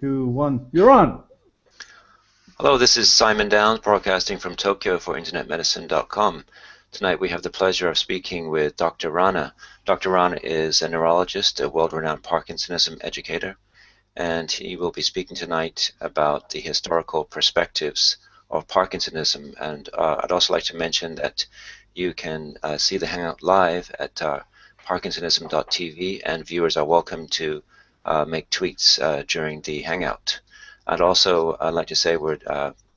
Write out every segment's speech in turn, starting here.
2, 1. You're on. Hello, this is Simon Downs, broadcasting from Tokyo for InternetMedicine.com. Tonight we have the pleasure of speaking with Dr. Rana. Dr. Rana is a neurologist, a world-renowned Parkinsonism educator, and he will be speaking tonight about the historical perspectives of Parkinsonism. And I'd also like to mention that you can see the Hangout live at Parkinsonism.tv, and viewers are welcome to make tweets during the Hangout. I'd also like to say we're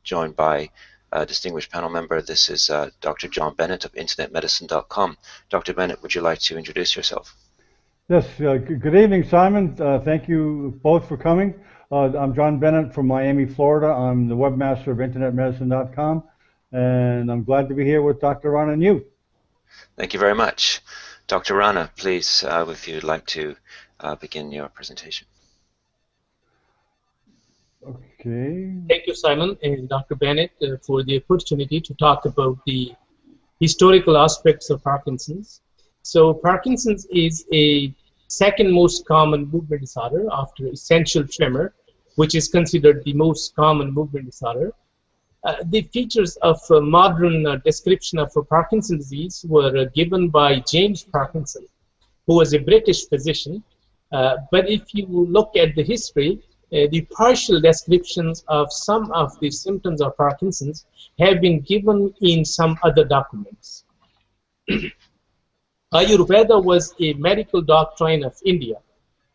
joined by a distinguished panel member. This is Dr. John Bennett of InternetMedicine.com. Dr. Bennett, would you like to introduce yourself? Yes, good evening, Simon. Thank you both for coming. I'm John Bennett from Miami, Florida. I'm the webmaster of InternetMedicine.com, and I'm glad to be here with Dr. Rana and you. Thank you very much. Dr. Rana, please, if you'd like to begin your presentation. Okay. Thank you, Simon and Dr. Bennett, for the opportunity to talk about the historical aspects of Parkinson's. So Parkinson's is a second most common movement disorder after essential tremor, which is considered the most common movement disorder. The features of a modern description of Parkinson's disease were given by James Parkinson, who was a British physician. But if you look at the history, the partial descriptions of some of the symptoms of Parkinson's have been given in some other documents. Ayurveda was a medical doctrine of India,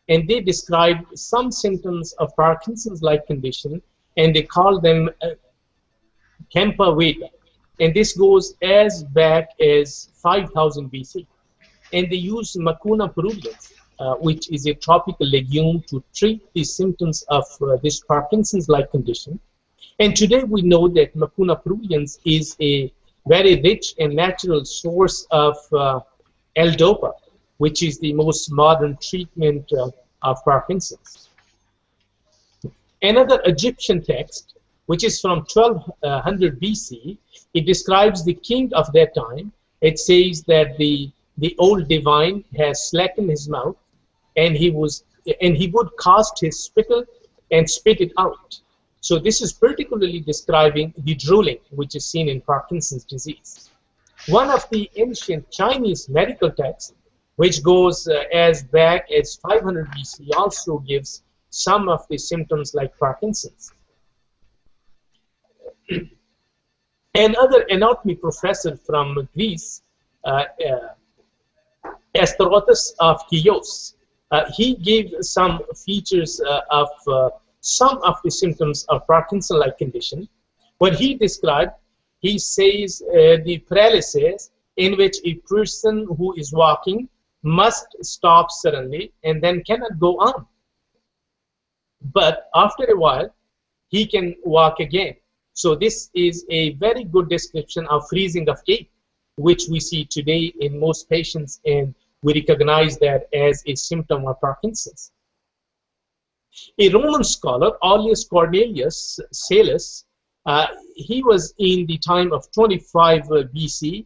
and they described some symptoms of Parkinson's-like condition, and they called them Kempa Veda, and this goes as back as 5000 BC. And they used Mucuna purulens, which is a tropical legume, to treat the symptoms of this Parkinson's-like condition. And today we know that Mucuna purulens is a very rich and natural source of L-DOPA, which is the most modern treatment of Parkinson's. Another Egyptian text, which is from 1200 BC, it describes the king of that time. It says that the old divine has slackened his mouth, and he would cast his spittle and spit it out. So this is particularly describing the drooling, which is seen in Parkinson's disease. One of the ancient Chinese medical texts, which goes as back as 500 BC, also gives some of the symptoms like Parkinson's. Another anatomy professor from Greece, Astarotus of Chios, he gave some features of some of the symptoms of Parkinson-like condition. What he described, he says the paralysis in which a person who is walking must stop suddenly and then cannot go on. But after a while, he can walk again. So this is a very good description of freezing of gait, which we see today in most patients, and we recognize that as a symptom of Parkinson's. A Roman scholar, Aulus Cornelius Salus, he was in the time of 25 BC.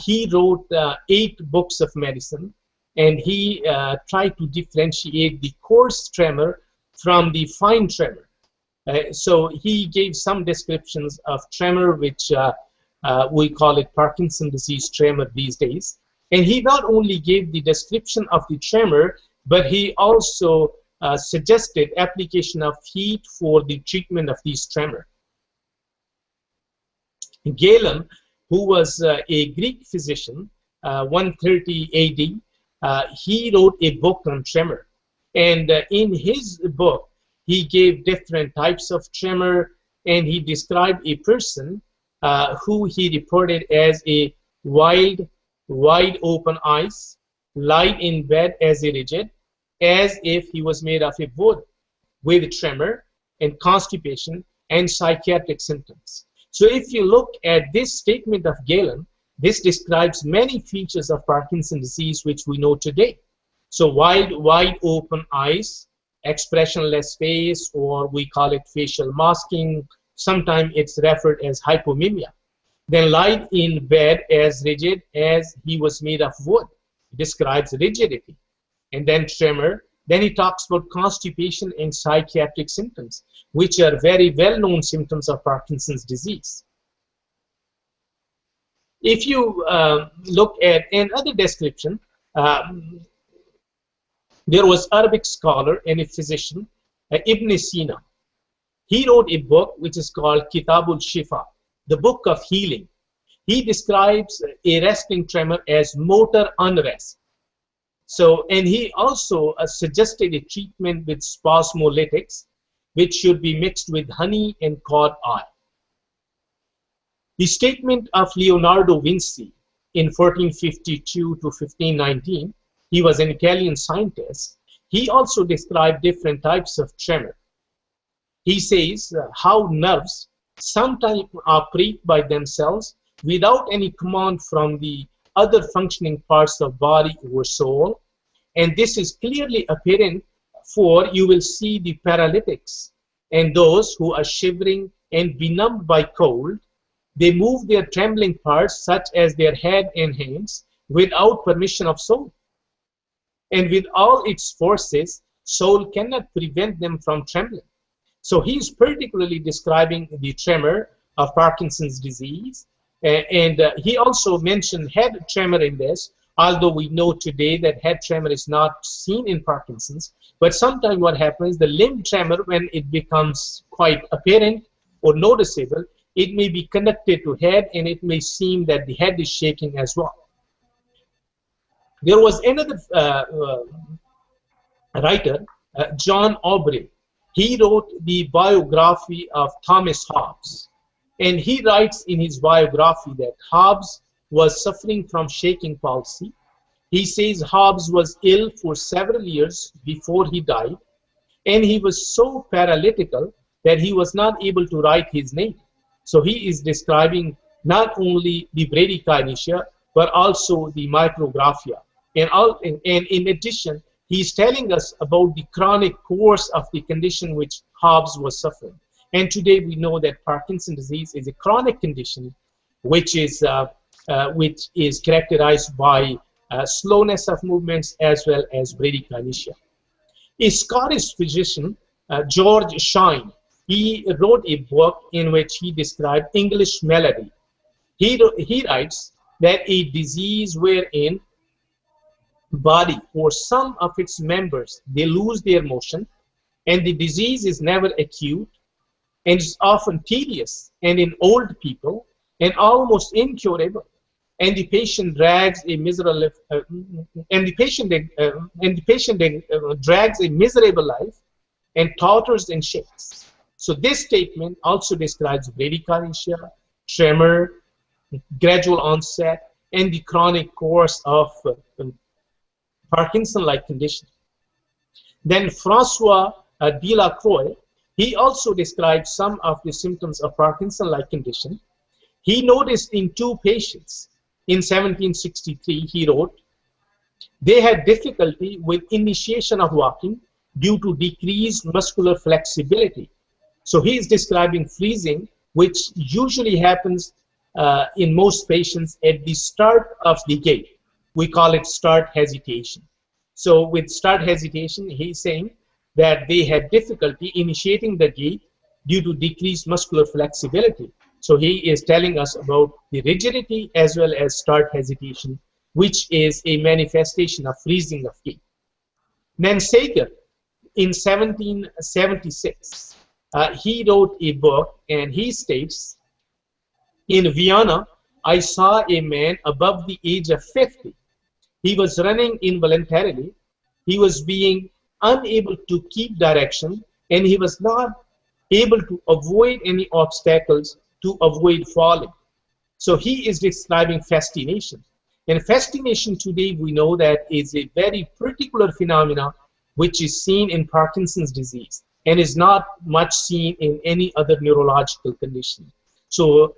He wrote 8 books of medicine, and he tried to differentiate the coarse tremor from the fine tremor. So he gave some descriptions of tremor, which we call it Parkinson's disease tremor these days. And he not only gave the description of the tremor, but he also suggested application of heat for the treatment of these tremor. Galen, who was a Greek physician, 130 AD, he wrote a book on tremor. And in his book, he gave different types of tremor, and he described a person who he reported as a wild, wide open eyes, lied in bed as a rigid, as if he was made of a wood, with tremor and constipation and psychiatric symptoms. So if you look at this statement of Galen, this describes many features of Parkinson's disease which we know today. So wide open eyes, expressionless face, or we call it facial masking. Sometimes it's referred as hypomimia. Then lied in bed as rigid as he was made of wood. It describes rigidity. And then tremor, Then he talks about constipation and psychiatric symptoms, which are very well-known symptoms of Parkinson's disease. If you look at another description, there was Arabic scholar and a physician, Ibn Sina. He wrote a book which is called Kitabul Shifa, the book of healing. He describes a resting tremor as motor unrest. So, and he also suggested a treatment with spasmolytics, which should be mixed with honey and cod oil. The statement of Leonardo Vinci in 1452 to 1519, he was an Italian scientist. He also described different types of tremor. He says how nerves sometimes operate by themselves without any command from the other functioning parts of body or soul, and this is clearly apparent, for you will see the paralytics and those who are shivering and benumbed by cold. They move their trembling parts, such as their head and hands, without permission of soul, and with all its forces, soul cannot prevent them from trembling. So he's particularly describing the tremor of Parkinson's disease, and he also mentioned head tremor in this, although we know today that head tremor is not seen in Parkinson's. But sometimes what happens, the limb tremor, when it becomes quite apparent or noticeable, it may be connected to head, and it may seem that the head is shaking as well. There was another writer, John Aubrey. He wrote the biography of Thomas Hobbes. And he writes in his biography that Hobbes was suffering from shaking palsy. He says Hobbes was ill for several years before he died, and he was so paralytical that he was not able to write his name. So he is describing not only the bradykinesia, but also the micrographia. And in addition, he's telling us about the chronic course of the condition which Hobbes was suffering. And today we know that Parkinson's disease is a chronic condition which is characterized by slowness of movements as well as bradykinesia. A Scottish physician, George Shine, he wrote a book in which he described English melody. He writes that a disease wherein body or some of its members, they lose their motion, and the disease is never acute, and is often tedious, and in old people, and almost incurable, and the patient drags a miserable drags a miserable life, and totters and shakes. So this statement also describes bradykinesia, tremor, gradual onset, and the chronic course of Parkinson-like condition. Then Francois Delacroix, he also described some of the symptoms of Parkinson-like condition. He noticed in two patients in 1763, he wrote, they had difficulty with initiation of walking due to decreased muscular flexibility. So he is describing freezing, which usually happens in most patients at the start of the gait. We call it start hesitation. So with start hesitation, he's saying that they had difficulty initiating the gait due to decreased muscular flexibility. So he is telling us about the rigidity as well as start hesitation, which is a manifestation of freezing of gait. Then Sager, in 1776, he wrote a book, and he states, in Vienna, I saw a man above the age of 50. He was running involuntarily. He was being unable to keep direction, and he was not able to avoid any obstacles to avoid falling. So he is describing fascination. And fascination today, we know that is a very particular phenomena which is seen in Parkinson's disease and is not much seen in any other neurological condition. So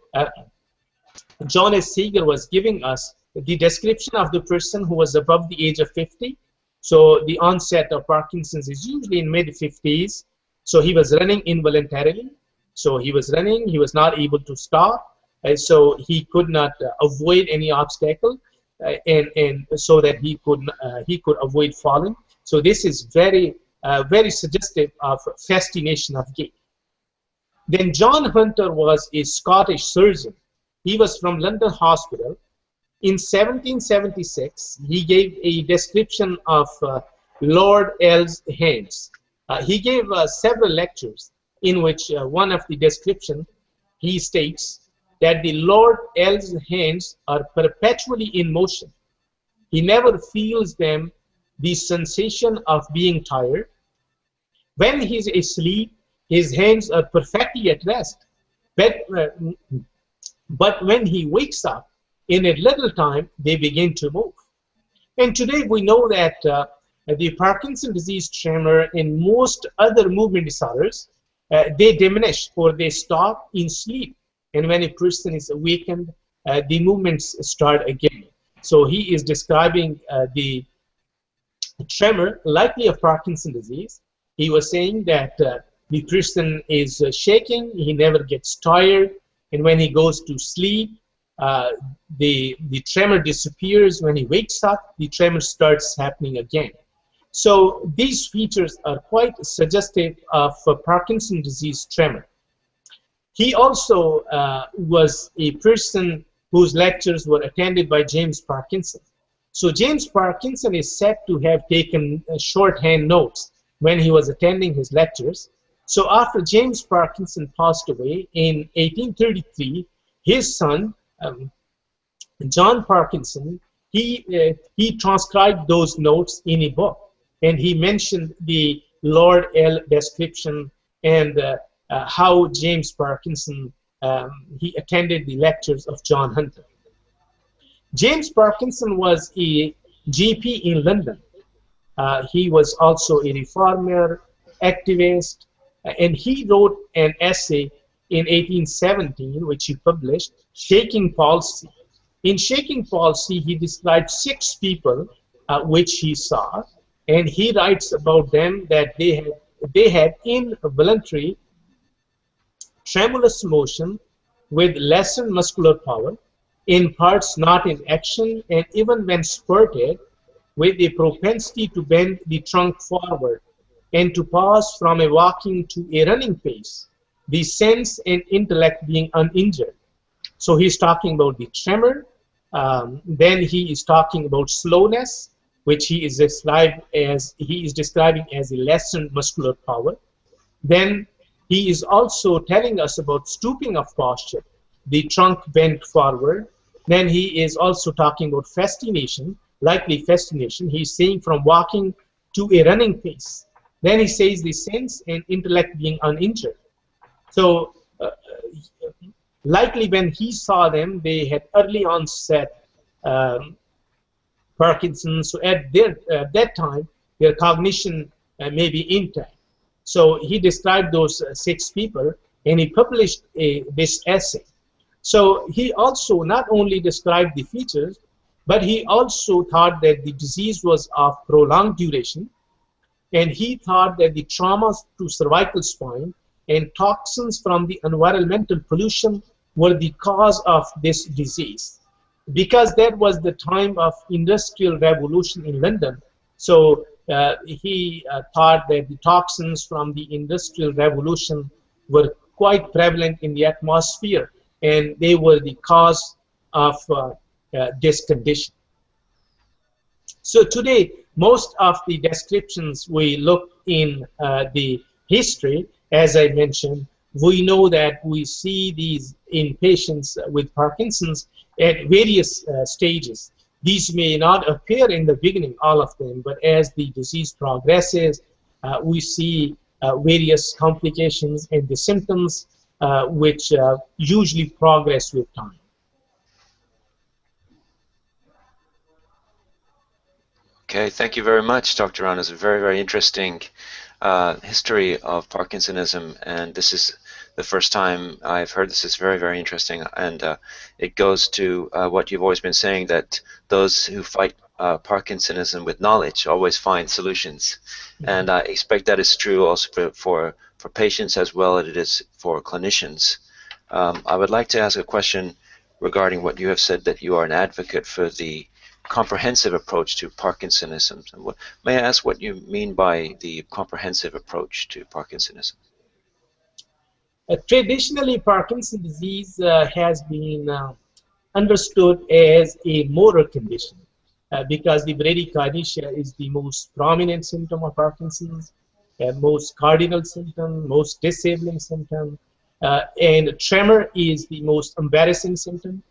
John S. Sager was giving us the description of the person who was above the age of 50. So the onset of Parkinson's is usually in mid-50s. So he was running involuntarily. So he was running, he was not able to stop, so he could not avoid any obstacle, and so that he could avoid falling. So this is very suggestive of fascination of gait. Then John Hunter was a Scottish surgeon. He was from London Hospital. In 1776, he gave a description of Lord L's hands. He gave several lectures in which one of the description, he states that the Lord L's hands are perpetually in motion. He never feels them, the sensation of being tired. When he's asleep, his hands are perfectly at rest. But when he wakes up, in a little time, they begin to move. And today we know that the Parkinson's disease tremor and most other movement disorders, they diminish or they stop in sleep. And when a person is awakened, the movements start again. So he is describing the tremor likely of Parkinson's disease. He was saying that the person is shaking, he never gets tired, and when he goes to sleep, the tremor disappears. When he wakes up, the tremor starts happening again. So these features are quite suggestive of Parkinson's disease tremor. He also was a person whose lectures were attended by James Parkinson. So James Parkinson is said to have taken shorthand notes when he was attending his lectures. So after James Parkinson passed away in 1833, his son, John Parkinson, he transcribed those notes in a book, and he mentioned the Lord L description and how James Parkinson he attended the lectures of John Hunter. James Parkinson was a GP in London. He was also a reformer, activist, and he wrote an essay in 1817, which he published, Shaking Palsy. In Shaking Palsy, he described 6 people which he saw, and he writes about them that they had involuntary tremulous motion with lessened muscular power, in parts not in action, and even when spurted, with a propensity to bend the trunk forward and to pass from a walking to a running pace, the sense and intellect being uninjured. So he's talking about the tremor. Then he is talking about slowness, which he is describing as a lessened muscular power. Then he is also telling us about stooping of posture, the trunk bent forward. Then he is also talking about fascination, likely fascination. He's saying from walking to a running pace. Then he says the sense and intellect being uninjured. So likely when he saw them, they had early onset Parkinson's. So at that time, their cognition may be intact. So he described those 6 people, and he published this essay. So he also not only described the features, but he also thought that the disease was of prolonged duration, and he thought that the traumas to cervical spine and toxins from the environmental pollution were the cause of this disease. Because that was the time of industrial revolution in London, so he thought that the toxins from the industrial revolution were quite prevalent in the atmosphere, and they were the cause of this condition. So today, most of the descriptions we look in the history, as I mentioned, we know that we see these in patients with Parkinson's at various stages. These may not appear in the beginning, all of them, but as the disease progresses, we see various complications and the symptoms which usually progress with time. Okay, thank you very much, Dr. Rana. It's a very, very interesting history of Parkinsonism, and this is the first time I've heard this. Is very, very interesting, and it goes to what you've always been saying, that those who fight Parkinsonism with knowledge always find solutions. Mm-hmm. And I expect that is true also for patients as well as it is for clinicians. I would like to ask a question regarding what you have said, that you are an advocate for the comprehensive approach to Parkinsonism. May I ask what you mean by the comprehensive approach to Parkinsonism? Traditionally, Parkinson's disease has been understood as a motor condition because the bradykinesia is the most prominent symptom of Parkinson's, most cardinal symptom, most disabling symptom, and tremor is the most embarrassing symptom.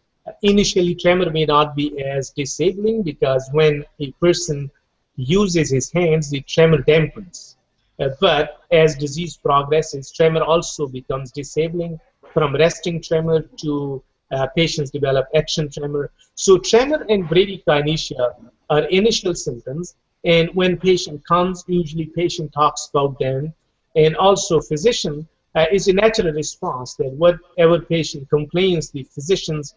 Initially, tremor may not be as disabling because when a person uses his hands, the tremor dampens. But as disease progresses, tremor also becomes disabling, from resting tremor to patients develop action tremor. So tremor and bradykinesia are initial symptoms, and when patient comes, usually patient talks about them, and also physician is a natural response that whatever patient complains, the physicians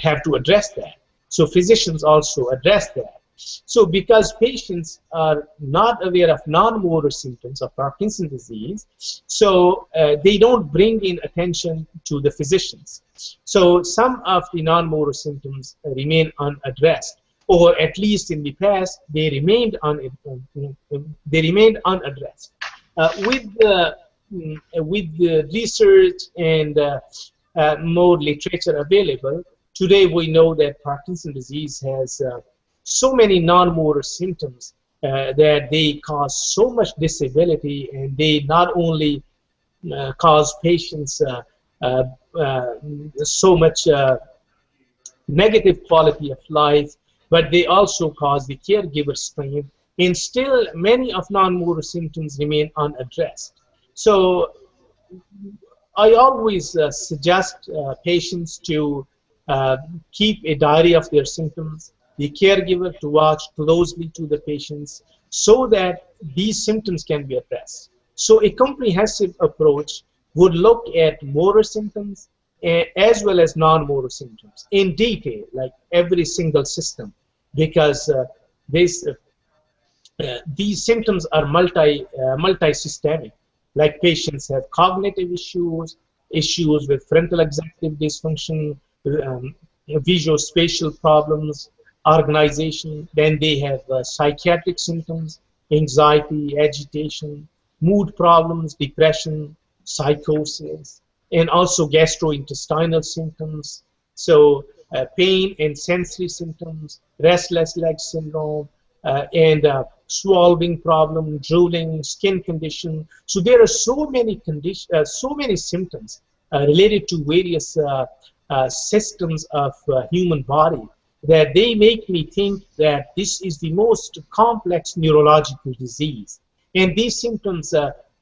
have to address that. So physicians also address that. So because patients are not aware of non-motor symptoms of Parkinson's disease, so they don't bring in attention to the physicians. So some of the non-motor symptoms remain unaddressed, or at least in the past, they remained unaddressed. With the research and more literature available, today we know that Parkinson's disease has so many non-motor symptoms that they cause so much disability, and they not only cause patients so much negative quality of life, but they also cause the caregiver strain, and still many of non-motor symptoms remain unaddressed. So I always suggest patients to keep a diary of their symptoms, the caregiver to watch closely to the patients so that these symptoms can be addressed. So a comprehensive approach would look at motor symptoms as well as non-motor symptoms in detail, like every single system, because these symptoms are multi-systemic. Like patients have cognitive issues, issues with frontal executive dysfunction, visuospatial problems, organization. Then they have psychiatric symptoms, anxiety, agitation, mood problems, depression, psychosis, and also gastrointestinal symptoms. So pain and sensory symptoms, restless leg syndrome, and swallowing problem, drooling, skin condition. So there are so many so many symptoms related to various systems of human body that they make me think that this is the most complex neurological disease. And these symptoms,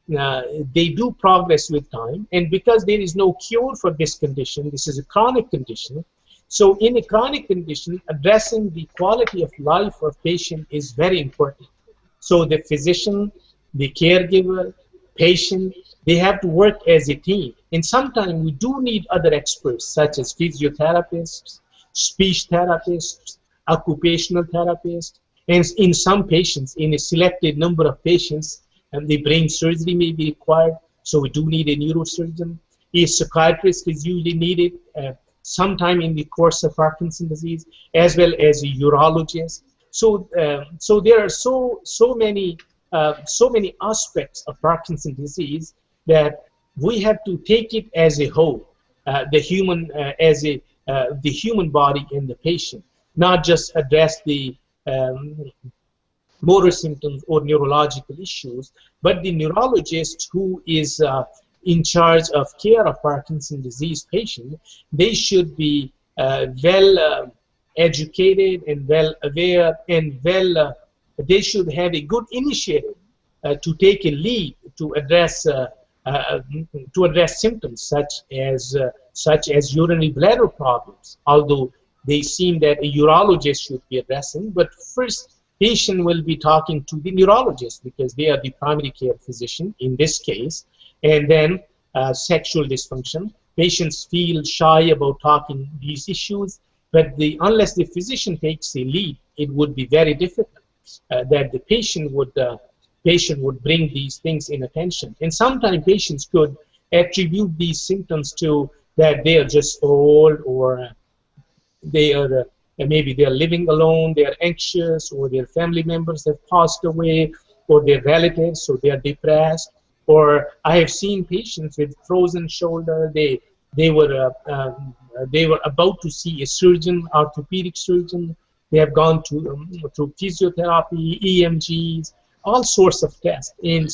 they do progress with time. And because there is no cure for this condition, this is a chronic condition. So in a chronic condition, addressing the quality of life of patient is very important. So the physician, the caregiver, patient, they have to work as a team. And sometimes we do need other experts, such as physiotherapists, speech therapists, occupational therapists, and in some patients, in a selected number of patients, and the brain surgery may be required, so we do need a neurosurgeon. A psychiatrist is usually needed sometime in the course of Parkinson's disease, as well as a urologist. So, so there are so many aspects of Parkinson's disease that we have to take it as a whole, the human body and the patient, not just address the motor symptoms or neurological issues, but the neurologist who is in charge of care of Parkinson's disease patient, they should be well educated and well aware, and they should have a good initiative to take a lead to address symptoms such as urinary bladder problems, although they seem that a urologist should be addressing. But first, patient will be talking to the neurologist because they are the primary care physician in this case. And then sexual dysfunction. Patients feel shy about talking these issues, but unless the physician takes a lead, it would be very difficult that the patient would bring these things in attention. And sometimes patients could attribute these symptoms to that they are just old, or they are maybe they are living alone, they are anxious, or their family members have passed away, or their relatives, so they are depressed. Or I have seen patients with frozen shoulder. They were about to see a surgeon, orthopedic surgeon. They have gone to physiotherapy, EMGs, all sorts of tests. And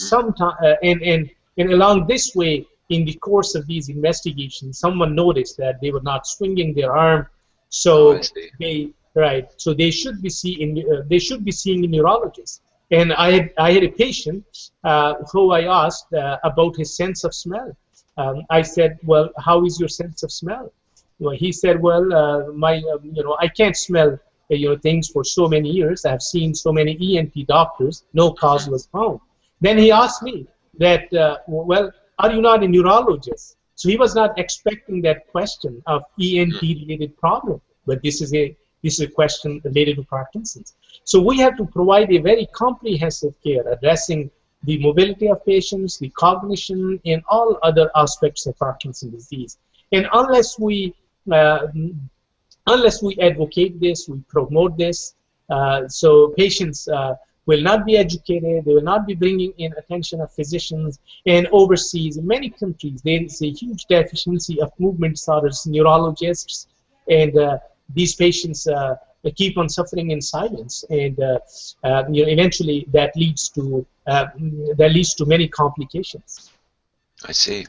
and along this way, in the course of these investigations, someone noticed that they were not swinging their arm, so so they should be seeing a neurologist. And I had a patient who I asked about his sense of smell. I said, well, how is your sense of smell? Well, he said, well, I can't smell things for so many years. I've seen so many ENT doctors, no cause was found. Then he asked me that, well, are you not a neurologist? So he was not expecting that question of ENT-related problem, but this is a question related to Parkinson's. So we have to provide a very comprehensive care addressing the mobility of patients, the cognition, and all other aspects of Parkinson's disease. And unless we advocate this, we promote this, so patients will not be educated, they will not be bringing in attention of physicians. And overseas, in many countries, there is a huge deficiency of movement disorders, neurologists, and these patients keep on suffering in silence, and eventually that leads to many complications. I see.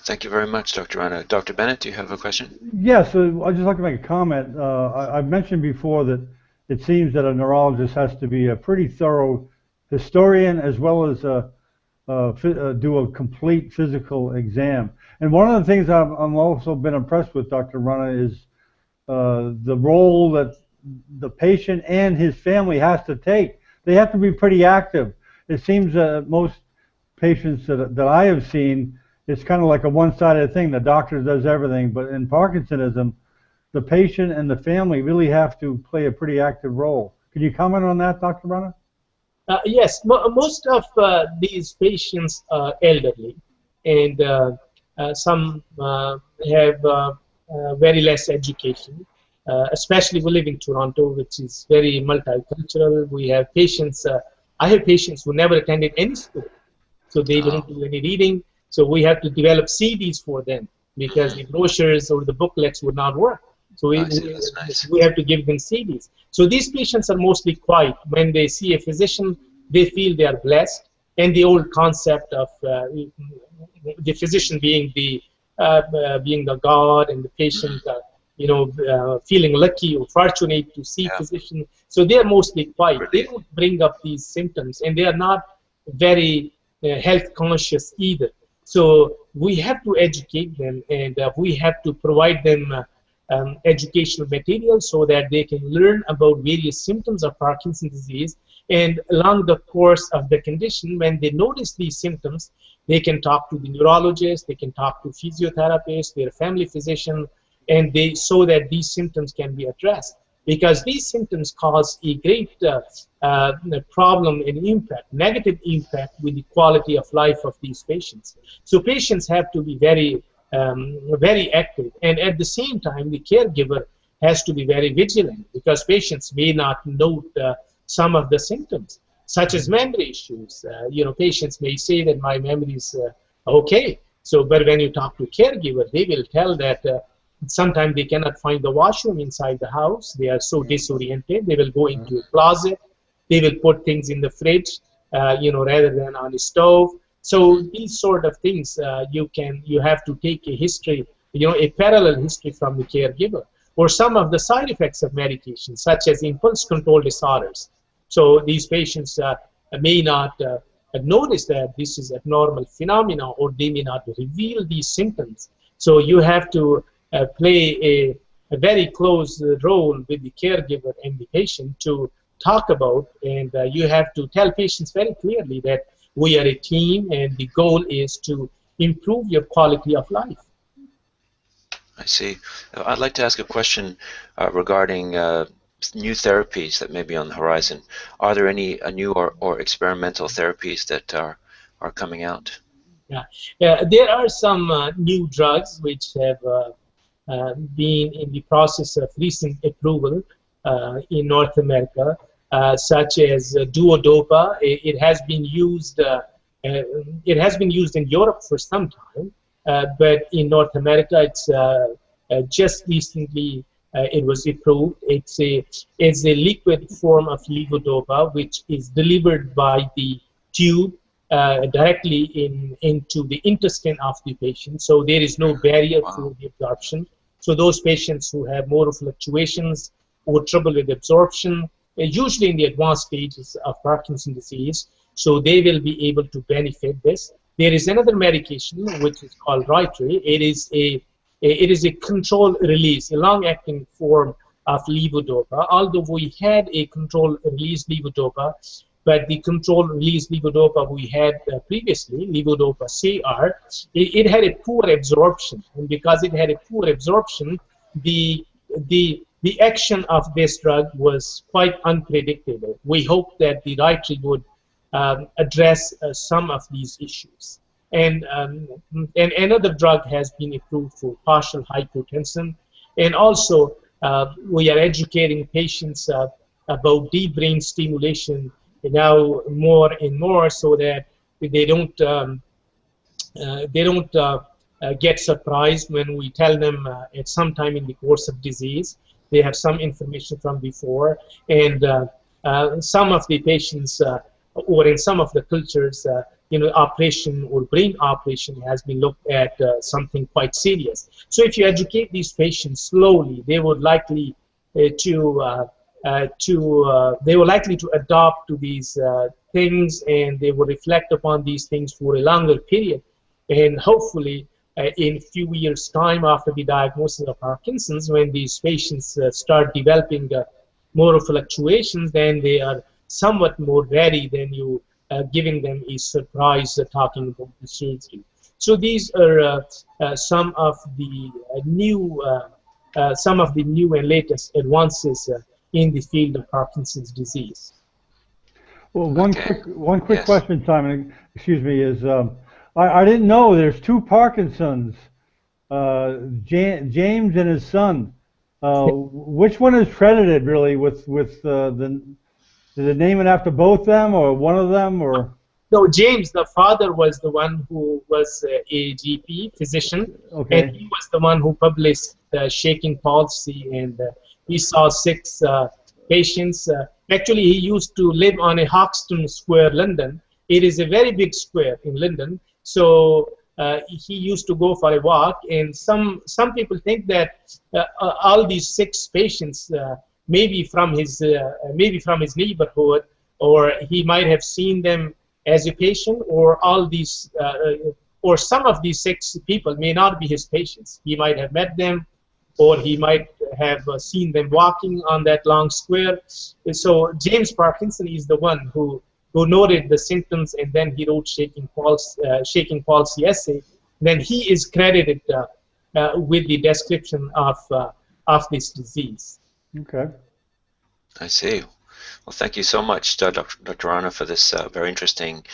Thank you very much, Dr. Rana. Dr. Bennett, do you have a question? Yes, I'd just like to make a comment. I've mentioned before that it seems that a neurologist has to be a pretty thorough historian as well as do a complete physical exam. And one of the things I've also been impressed with, Dr. Rana, is the role that the patient and his family has to take. They have to be pretty active. It seems that most patients that I have seen, it's kind of like a one-sided thing. The doctor does everything, but in Parkinsonism, the patient and the family really have to play a pretty active role. Can you comment on that, Dr. Rana? Yes, most of these patients are elderly, and some have very less education. Especially we live in Toronto, which is very multicultural. We have patients, I have patients who never attended any school, so they don't do any reading. So we have to develop CDs for them because the brochures or the booklets would not work. So we have to give them CDs. So these patients are mostly quiet. When they see a physician, they feel they are blessed. And the old concept of the physician being the God and the patient, feeling lucky or fortunate to see physician. So they are mostly quiet. They don't bring up these symptoms, and they are not very health conscious either. So we have to educate them, and we have to provide them educational material so that they can learn about various symptoms of Parkinson's disease. And along the course of the condition, when they notice these symptoms, they can talk to the neurologist, they can talk to physiotherapists, their family physician, and so that these symptoms can be addressed. Because these symptoms cause a great problem and impact, negative impact with the quality of life of these patients. So patients have to be very, very active. And at the same time, the caregiver has to be very vigilant because patients may not note some of the symptoms, such as memory issues. Patients may say that my memory is okay. So, but when you talk to a caregiver, they will tell that sometimes they cannot find the washroom inside the house. They are so disoriented. They will go into a closet. They will put things in the fridge, rather than on the stove. So these sort of things, you have to take a history, a parallel history from the caregiver, or some of the side effects of medication, such as impulse control disorders. So these patients may not notice that this is abnormal phenomena, or they may not reveal these symptoms. So you have to play a very close role with the caregiver and the patient to talk about, and you have to tell patients very clearly that we are a team and the goal is to improve your quality of life. I see. I'd like to ask a question regarding new therapies that may be on the horizon. Are there any new or experimental therapies that are coming out? Yeah, there are some new drugs which have been in the process of recent approval. in North America, such as duodopa. It has been used. It has been used in Europe for some time, but in North America, it's just recently it was approved. It's a liquid form of levodopa, which is delivered by the tube directly into the intestine of the patient. So there is no barrier for the absorption. So those patients who have motor fluctuations or trouble with absorption, usually in the advanced stages of Parkinson's disease, so they will be able to benefit this. There is another medication which is called Rytary. It is a controlled release, a long-acting form of levodopa. Although we had a controlled release levodopa, but the controlled release levodopa we had previously, levodopa CR, it had a poor absorption, and because it had a poor absorption, the action of this drug was quite unpredictable. We hope that the Rytary would address some of these issues. And another drug has been approved for partial hypotension. And also, we are educating patients about deep brain stimulation now more and more, so that they don't get surprised when we tell them at some time in the course of disease. They have some information from before, and some of the patients, or in some of the cultures, operation or brain operation has been looked at something quite serious. So if you educate these patients slowly, they would likely to adopt to these things, and they will reflect upon these things for a longer period, and hopefully in a few years' time after the diagnosis of Parkinson's, when these patients start developing motor fluctuations, then they are somewhat more ready than you giving them a surprise talking about the surgery. So these are some of the new and latest advances in the field of Parkinson's disease. Well, one quick question, Simon. Excuse me. Is I didn't know there's two Parkinsons, James and his son. Which one is credited really with did they name it after both them or one of them or? No, James, the father, was the one who was a GP physician, okay. And he was the one who published shaking palsy, and he saw 6 patients. Actually, he used to live on a Hoxton Square, London. It is a very big square in London. So he used to go for a walk, and some people think that all these 6 patients maybe from his neighborhood, or he might have seen them as a patient, or all these or some of these 6 people may not be his patients. He might have met them, or he might have seen them walking on that long square. So James Parkinson is the one who noted the symptoms, and then he wrote shaking palsy essay. Then he is credited with the description of this disease. Okay. I see. Well, thank you so much, Dr. Rana, for this very interesting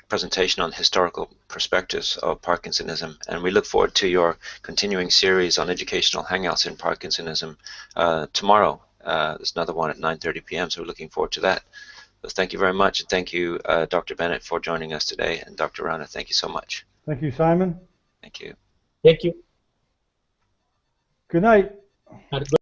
presentation on historical perspectives of Parkinsonism, and we look forward to your continuing series on educational hangouts in Parkinsonism tomorrow. There's another one at 9:30 p.m., so we're looking forward to that. So thank you very much, and thank you, Dr. Bennett, for joining us today, and Dr. Rana, thank you so much. Thank you, Simon. Thank you. Thank you. Good night. Have a good